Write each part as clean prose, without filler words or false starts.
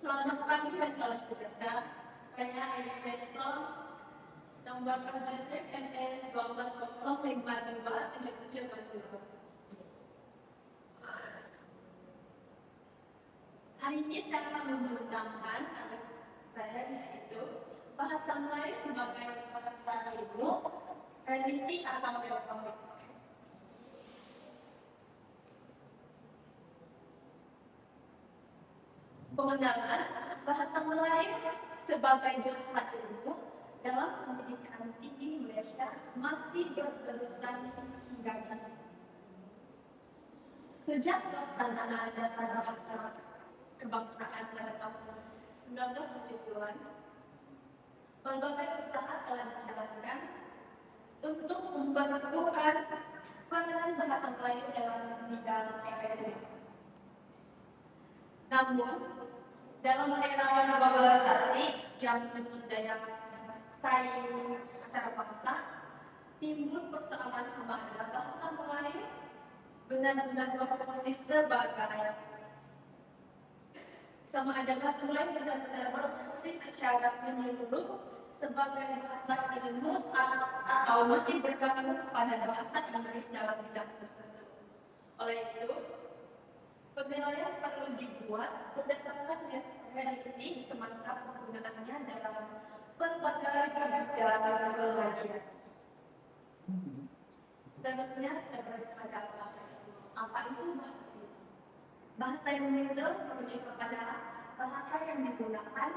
Selamat pagi dan salam sejahtera. Saya Aya Jackson, nomor Kemendagri NS 240527742. Hari ini saya akan menggunakan ajak saya yaitu bahasa Melayu sebagai bahasa ilmu, realiti atau retorik. Pengenalan bahasa Melayu sebagai bahasa ilmu dalam pendidikan tinggi Malaysia masih berterusan hingga kini. Sejak pelaksanaan dasar bahasa kebangsaan pada tahun 1970-an, berbagai usaha telah dijalankan untuk memperkuatkan peranan bahasa Melayu dalam bidang akademik. Namun, dalam era globalisasi yang menuntut daya saing antara bangsa, timbul persoalan sama ada bahasa Melayu benar-benar berfungsi sebagai benar-benar berfungsi secara menyeluruh sebagai bahasa ilmu atau masih bergantung pada bahasa Inggris dalam bidang tertentu. Oleh itu, penilaian perlu dibuat berdasarkan realiti semasa penggunaannya dalam berbagai bidang pengajian. Seterusnya kita pada bahasa ilmu. Apa itu bahasa ilmu? Bahasa ilmu itu merujuk kepada bahasa yang digunakan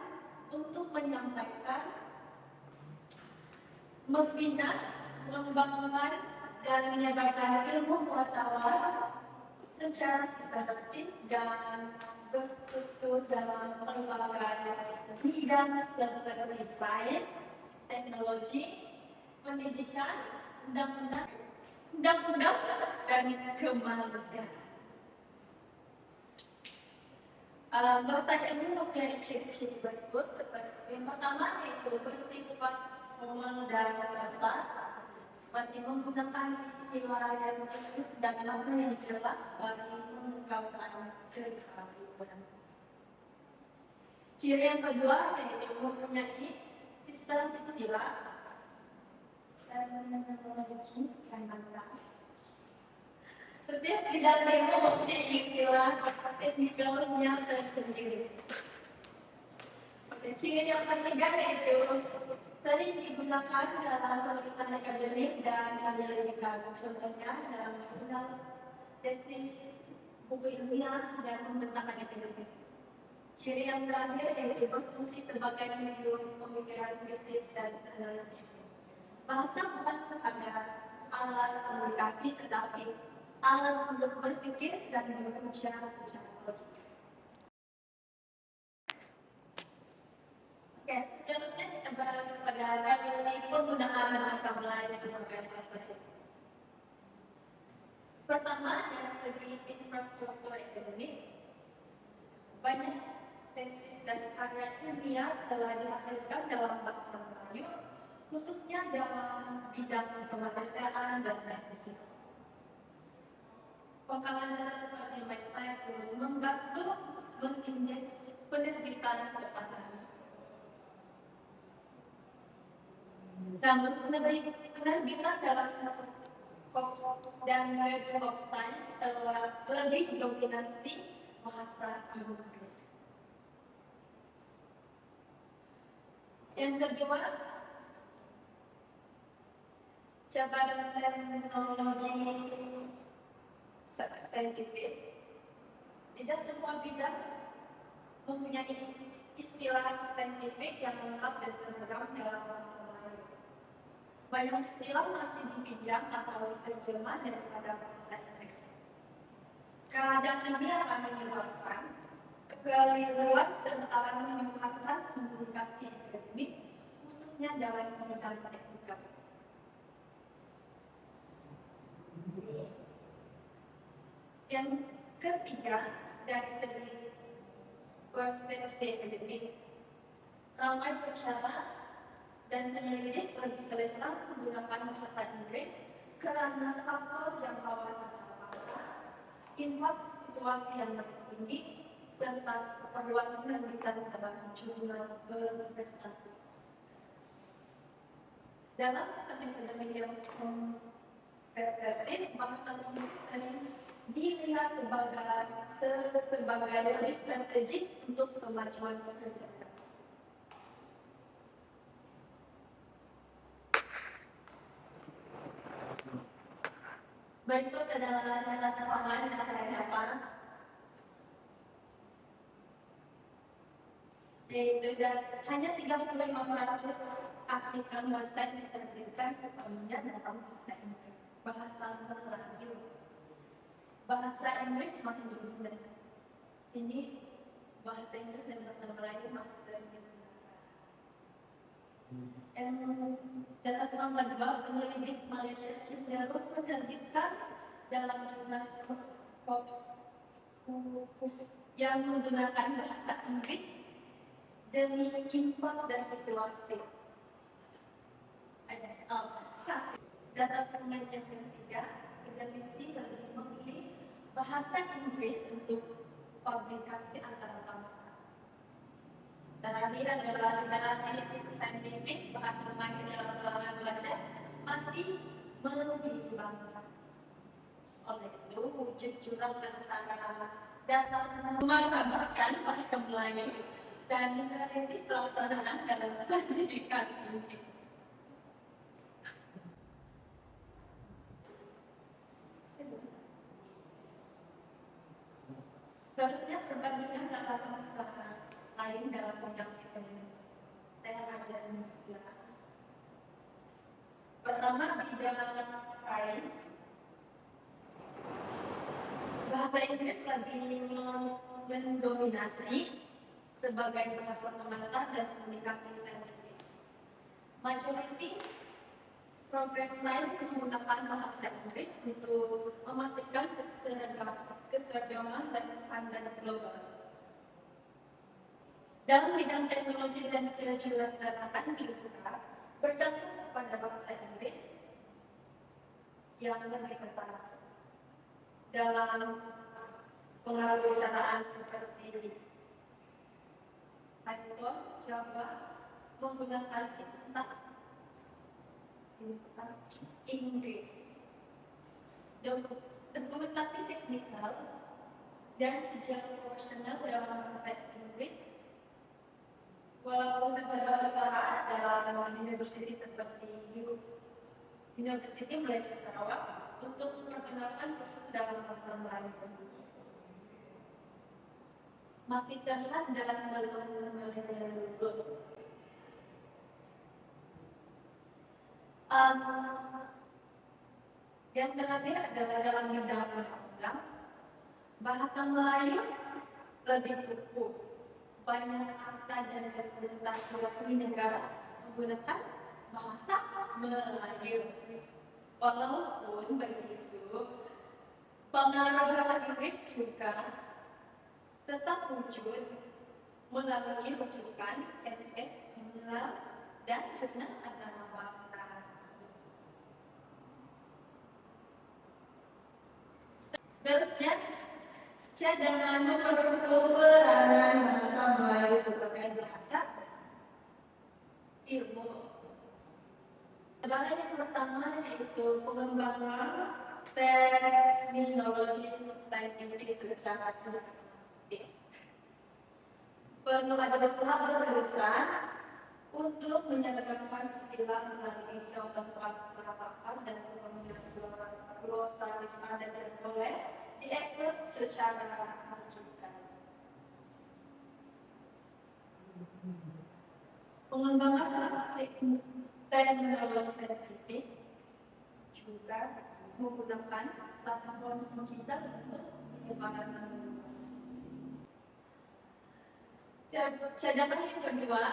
untuk menyampaikan, membina, membangun, dan menyebarkan ilmu pengetahuan secara sistematik dan berstruktur dalam berbagai bidang seperti sains, teknologi, pendidikan, undang-undang, dan kemanusiaan. Bahasa ilmu mempunyai ciri-ciri berikut seperti yang pertama yaitu bersifat formal dan dapat, seperti menggunakan istilah yang khusus dan makna yang jelas bagi mengungkapkan keahlian. Ciri yang kedua yaitu mempunyai sistem istilah dan terminologi yang lengkap. Setiap bidang ilmu mempunyai istilah teknikalnya tersendiri. Ciri yang ketiga yaitu sering digunakan dalam penulisan akademik dan penyelidikan, contohnya dalam jurnal, tesis, buku ilmiah, dan pembentakan akademik. Ciri yang terakhir yaitu berfungsi sebagai medium pemikiran kritis dan analitis. Bahasa bukan sekadar alat komunikasi, tetapi alat untuk berpikir dan berusaha secara logik. Oke, seterusnya kita beralih kepada realiti penggunaan bahasa Melayu sebagai bahasa ilmu. Pertama, dari segi infrastruktur akademik, banyak tesis dan karya ilmiah telah dihasilkan dalam bahasa Melayu, khususnya dalam bidang kemanusiaan dan sains sosial. Pengkalan data seperti MySciTool membantu mengindeks penerbitan pertanian. Namun, penerbitan dalam satu skop dan web skop sains telah lebih dominasi bahasa Inggris. Yang kedua, cabaran teknologi saintifik. Tidak semua bidang mempunyai istilah saintifik yang lengkap dan seragam dalam bahasa Melayu. Banyak istilah masih dipinjam atau diterjemah daripada bahasa Inggris. Keadaan ini akan menyebabkan kekeliruan serta menyebabkan komunikasi akademik, khususnya dalam bidang teknikal. Yang ketiga, dari segi persepsi akademik, ramai bicara dan penyelidik lebih selesa menggunakan bahasa Inggris karena faktor jangkauan antarabangsa, impact situasi yang lebih tinggi, serta keperluan penerbitan dalam jurnal berprestasi. Dalam sistem akademik yang kompetitif, bahasa Inggris dilihat sebagai lebih strategik untuk kemajuan pekerjaan. Berikut adalah data online yang saya dapat, yaitu hanya 35% aplikan website diterbitkan sepenuhnya dalam bahasa Inggris. Bahasa Melayu, bahasa Inggris masih dominan. Sini bahasa Inggris dan bahasa Melayu masih sering digunakan. Data seorang lembaga peneliti Malaysia cenderung menerbitkan dalam jurnal Scopus yang menggunakan bahasa Inggris demi impact dan situasi. Data segmen yang ketiga, akademisi lebih memilih bahasa Inggris untuk publikasi antar bangsa. Terakhir adalah literasi saintifik, bahasa Melayu dalam kalangan belajar masih membingungkan. Oleh itu, wujud jurang antara dasar menambahkan bahasa Melayu dan meneliti pelaksanaan dalam pendidikan tinggi. Seharusnya perbandingan dalam bahasa lain dalam bidang ekonomi. Saya ada tiga. Pertama, bidang sains. Bahasa Inggris lebih mendominasi sebagai bahasa pemantau dan komunikasi saintifik. Majority program sains menggunakan bahasa Inggris untuk memastikan keseragaman dan standar global. Dalam bidang teknologi dan kejuruteraan juga bergantung kepada bahasa Inggris yang lebih ketat dalam pengajaraan seperti Python, Java menggunakan sintaks Inggris. Dokumentasi teknikal dan sejarah profesional dalam bahasa Inggris, walaupun terdapat usaha dalam universitas seperti University Malaysia Sarawak untuk memperkenalkan kursus dalam bahasa Melayu, masih terlihat dalam yang terakhir adalah dalam bidang undang-undang, bahasa Melayu lebih kukuh. Banyak akta dan dokumentasi resmi negara menggunakan bahasa Melayu. Walaupun begitu, pengaruh bahasa Inggris juga tetap wujud melalui rujukan SS, jurnal, dan jurnal antara bangsa. Seterusnya, cadangan peranan bahasa Melayu sebagai bahasa ilmu. Sebagai yang pertama yaitu pengembangan terminologi saintifik secara sistematik. Perlu ada usaha berurusan untuk menyertakan istilah melalui catatan percakapan dan penggunaan glosaris ada dan boleh diakses secara digital. Pengembangan teknologi saintifik juga menggunakan platform digital untuk pengembangan menulis. Cadangan yang kedua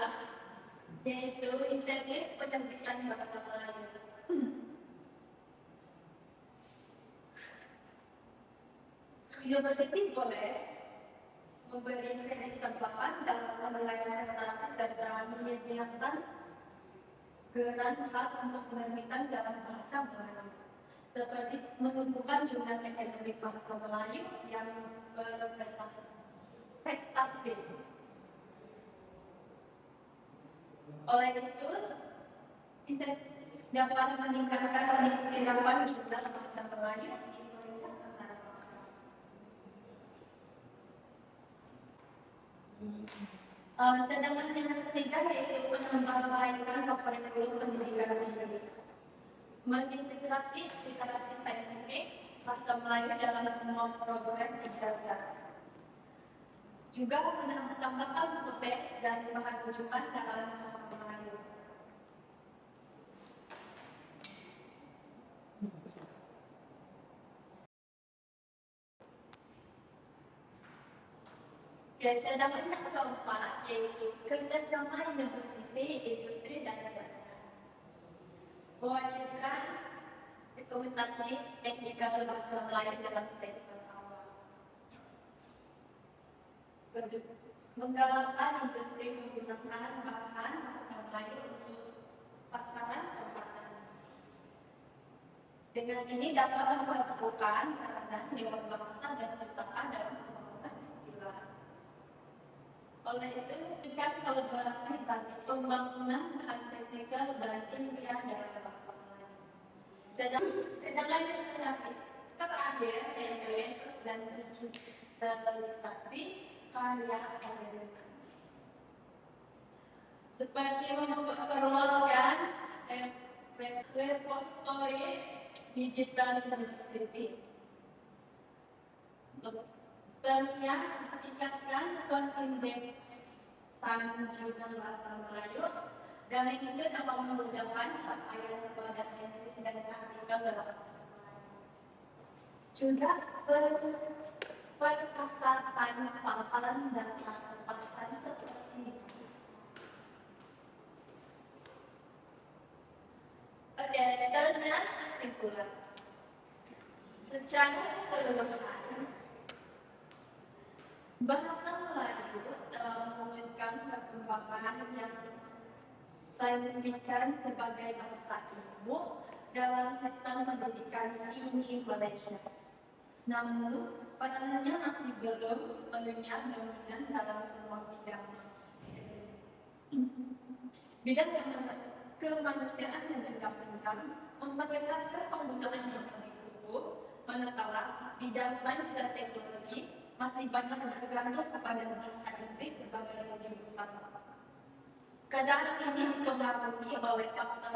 yaitu insentif penerbitan bahasa Melayu. University boleh memberi kredit tambahan dalam penilaian prestasi serta menyediakan geran khas untuk penerbitan dalam bahasa Melayu, seperti menumbuhkan jurnal akademik bahasa Melayu yang berprestasi Oleh itu, bisa dapat meningkatkan penyerapan jumlah bahasa Melayu di peringkat antara. Cadangan yang ketiga yaitu penambahkan ke kurikulum pendidikan negeri. Mengintegrasi literasi saintifik bahasa Melayu dalam semua program ijazah. Juga menambahkan buku teks dan bahan rujukan dalam bahasa Melayu. Cadangan yang keempat yaitu kerjasama universiti, industri, dan kerajaan. Mewajibkan dokumentasi teknikal bahasa Melayu dalam statement awal. Menggalakkan industri menggunakan bahan bahasa Melayu untuk pasaran pertanian. Dengan ini dapat memperkuatkan peranan Dewan Bahasa dan Pustaka dalam pembangunan istilah. Oleh itu, jika kolaborasi bagi pembangunan bahan teknikal dan ilmiah dalam bahasa Melayu. Cadangan yang terakhir yaitu ekses dan digitalisasi karya akademik. Seperti memperluaskan repository digital university. Selanjutnya, tingkatkan pengindeksan jurnal bahasa Melayu dan itu dapat memudahkan capaian kepada tesis dan artikel dalam bahasa Melayu. Juga perkasatan paparan dan paparan seperti selanjutnya kesimpulan. Secara keseluruhan, bahasa Melayu dalam mewujudkan perkembangan yang signifikan sebagai bahasa ilmu dalam sistem pendidikan tinggi Malaysia. Namun, perannya masih belum sepenuhnya dominan dalam semua bidang. Bidang kemanusiaan dan juga pendidikan memperlihatkan penggunaan yang lebih kukuh, manakala bidang sains dan teknologi masih banyak bergantung kepada bahasa Inggris sebagai medium utama. Keadaan ini dipengaruhi oleh faktor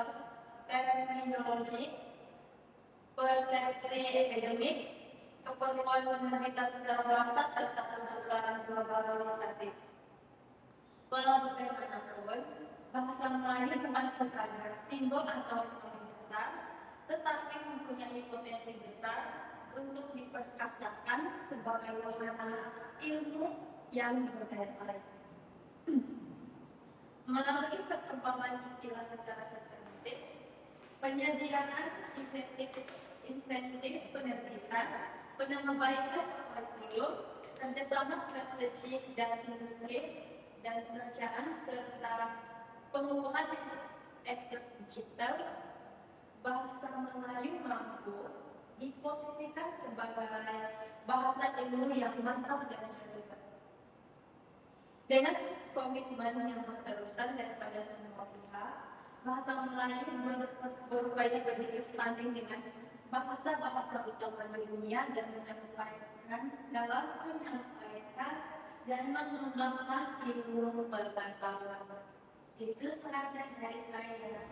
terminologi, persepsi akademik, keperluan penerbitan bahasa serta tuntutan globalisasi. Walau bagaimanapun, bahasa Melayu bukan sekadar simbol atau paling dasar, tetapi mempunyai potensi besar untuk diperkasakan sebagai wahana ilmu yang berdasar. Melalui perkembangan istilah secara sistematik, penyediaan insentif penerbitan, penambahkan kurikulum, kerjasama strategik dan industri dan kerajaan serta pengukuhan akses digital, bahasa Melayu mampu diposisikan sebagai bahasa ilmu yang mantap dan relevan. Dengan komitmen yang berterusan daripada semua pihak, bahasa Melayu berupaya berdiri standing dengan bahasa-bahasa utama dunia dan menyampaikan dalam menyampaikan dan mengembangkan ilmu pengetahuan. Itu saja dari saya.